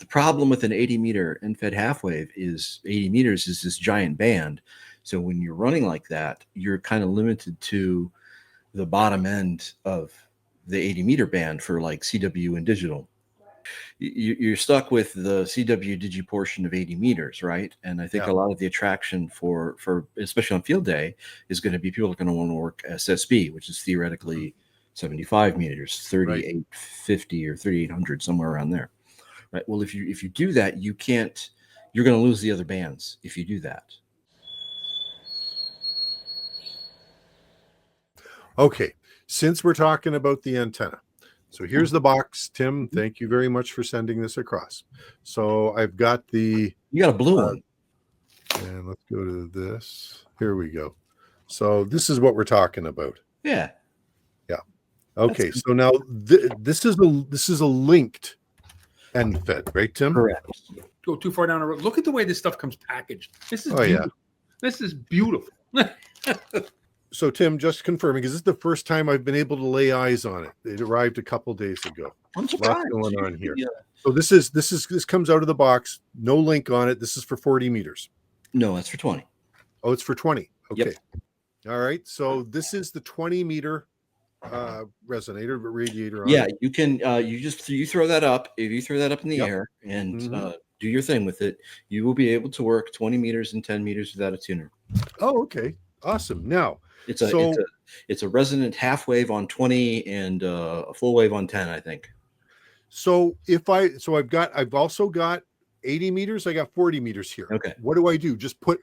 The problem with an 80-meter endfed half wave is 80 meters is this giant band. So when you're running like that, you're kind of limited to the bottom end of the 80-meter band for like CW and digital. You're stuck with the CW digi portion of 80 meters, right? And I think a lot of the attraction for especially on field day is going to be people are going to want to work SSB, which is theoretically 75 meters, 3850 or 3800, somewhere around there, right? Well, if you do that, you're going to lose the other bands if you do that. Okay, since we're talking about the antenna, so here's the box. Tim, thank you very much for sending this across. So I've got the... You got a blue one. And let's go to this. Here we go. So this is what we're talking about. Yeah. Yeah. Okay, so now this is a linked endfed, right, Tim? Correct. Go too far down the road. Look at the way this stuff comes packaged. This is beautiful. This is beautiful. So, Tim, just confirming, because this is the first time I've been able to lay eyes on it. It arrived a couple days ago. I'm surprised. Lots going on here. Yeah. So this comes out of the box. No link on it. This is for 40 meters. No, that's for 20. Oh, it's for 20. Okay. Yep. All right. So this is the 20-meter resonator radiator. Yeah, you can. You throw that up. If you throw that up in the air and do your thing with it, you will be able to work 20 meters and 10 meters without a tuner. Oh, okay. Awesome. Now it's a resonant half wave on 20 and a full wave on 10, I think. So I've also got 80 meters. I got 40 meters here. Okay. What do I do? Just put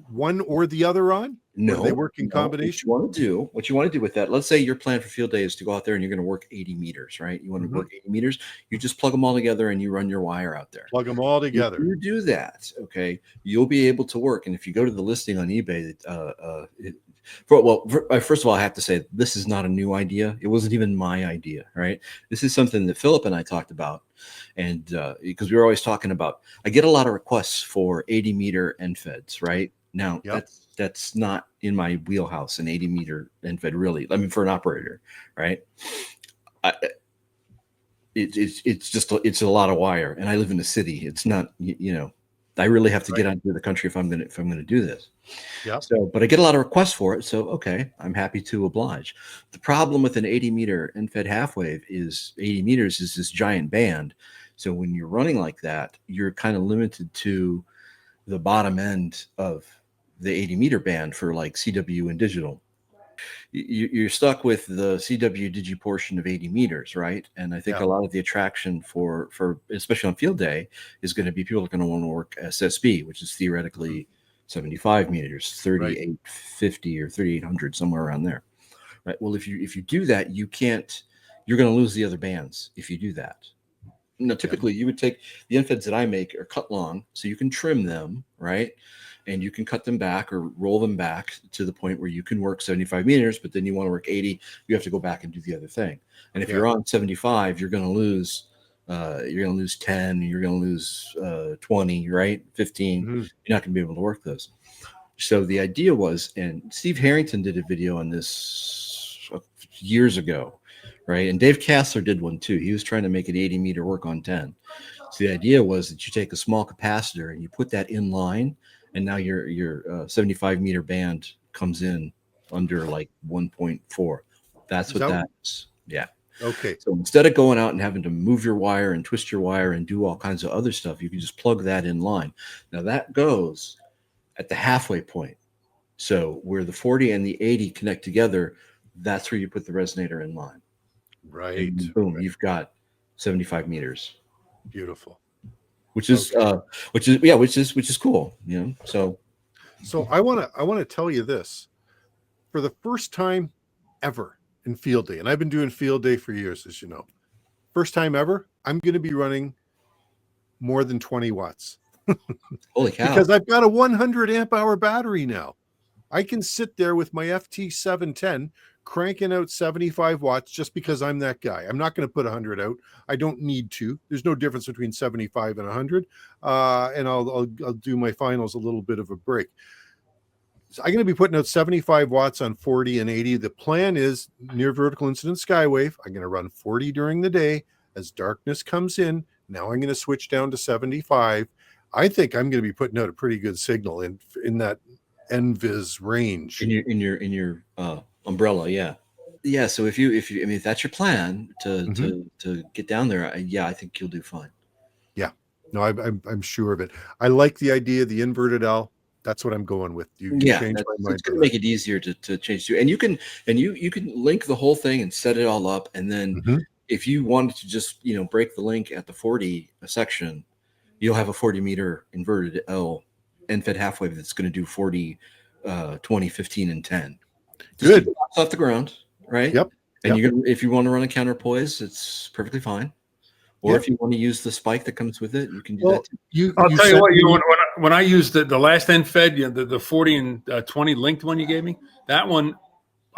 one or the other on? No, they work in combination. What you want to do with that? Let's say your plan for field day is to go out there and you're going to work 80 meters, right? You want to work 80 meters. You just plug them all together and you run your wire out there. Plug them all together. If you do that, okay, you'll be able to work. And if you go to the listing on eBay, first of all, I have to say this is not a new idea. It wasn't even my idea, right? This is something that Philip and I talked about, and because we were always talking about. I get a lot of requests for 80-meter endfeds, right? Now that's not in my wheelhouse, an 80-meter endfed, really. I mean, for an operator, right? It's a lot of wire, and I live in the city. It's not, I really have to get out into the country if I'm gonna do this. Yeah. So, but I get a lot of requests for it. So, okay, I'm happy to oblige. The problem with an 80-meter endfed half wave is 80 meters is this giant band. So when you're running like that, you're kind of limited to the bottom end of the 80-meter band for like CW and digital. You're stuck with the CW digi portion of 80 meters, right? And I think a lot of the attraction for especially on field day is going to be people are going to want to work SSB, which is theoretically 75 meters, 3850 or 3800, somewhere around there, right? Well, if you do that, you're going to lose the other bands if you do that. Typically you would take the endfeds that I make are cut long, so you can trim them, right? And you can cut them back or roll them back to the point where you can work 75 meters, but then you want to work 80, you have to go back and do the other thing. And if you're on 75, you're going to lose 10, you're going to lose 20, right? 15. You're not going to be able to work those. So the idea was, and Steve Harrington did a video on this years ago, right? And Dave Kassler did one too. He was trying to make an 80-meter work on 10. So the idea was that you take a small capacitor and you put that in line, and now your 75-meter band comes in under like 1.4. That's what that is. Yeah. Okay. So instead of going out and having to move your wire and twist your wire and do all kinds of other stuff, you can just plug that in line. Now that goes at the halfway point. So where the 40 and the 80 connect together, that's where you put the resonator in line. Right. And boom, you've got 75 meters. Beautiful. Which is cool, So I want to tell you this. For the first time ever in field day, and I've been doing field day for years, as you know. First time ever, I'm going to be running more than 20 watts. Holy cow. Because I've got a 100 amp hour battery now. I can sit there with my FT710 cranking out 75 watts just because I'm that guy. I'm not going to put 100 out. I don't need to. There's no difference between 75 and 100. And I'll do my finals a little bit of a break. So I'm going to be putting out 75 watts on 40 and 80. The plan is near vertical incident skywave. I'm going to run 40 during the day. As darkness comes in, Now I'm going to switch down to 75. I think I'm going to be putting out a pretty good signal in that NVIS range. In your umbrella, yeah. Yeah, so if you I mean if that's your plan to get down there, I think you'll do fine. Yeah, no, I'm sure of it. I like the idea of the inverted L. That's what I'm going with. You changed my mind. It's going to make it easier to change to, and you can link the whole thing and set it all up, and then if you wanted to just break the link at the 40 section, you'll have a 40 meter inverted L endfed half wave that's going to do 40, 20, 15, and 10. Just Good. keep it off the ground, right? Yep. And if you want to run a counterpoise, it's perfectly fine. Or if you want to use the spike that comes with it, you can do that too. I'll tell you what, when I used the last endfed, the 40 and 20 linked one you gave me, that one,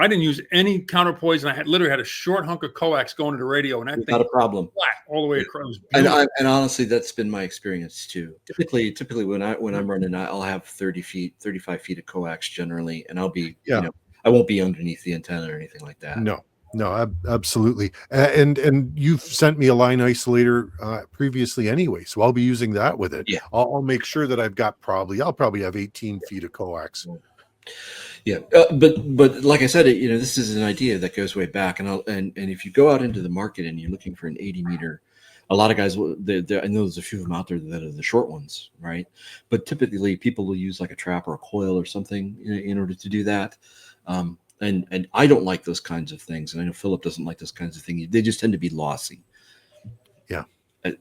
I didn't use any counterpoise, and I literally had a short hunk of coax going to the radio, and that thing not a problem flat all the way across. And honestly, that's been my experience too. Typically when I'm running, I'll have 30 feet, 35 feet of coax generally, and I'll be I won't be underneath the antenna or anything like that. No, absolutely. And you've sent me a line isolator previously anyway, so I'll be using that with it. Yeah, I'll make sure that I'll probably have 18 feet of coax. Yeah, but like I said, this is an idea that goes way back, and if you go out into the market and you're looking for an 80 meter, a lot of guys I know there's a few of them out there that are the short ones, right? But typically people will use like a trap or a coil or something in order to do that. And I don't like those kinds of things, and I know Philip doesn't like those kinds of things. They just tend to be lossy. Yeah.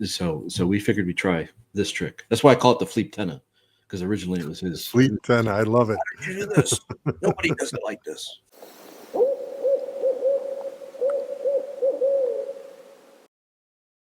So we figured we'd try this trick. That's why I call it the Fleep antenna, because originally it was his Fleep antenna. I love it. How did you do this? Nobody does it like this.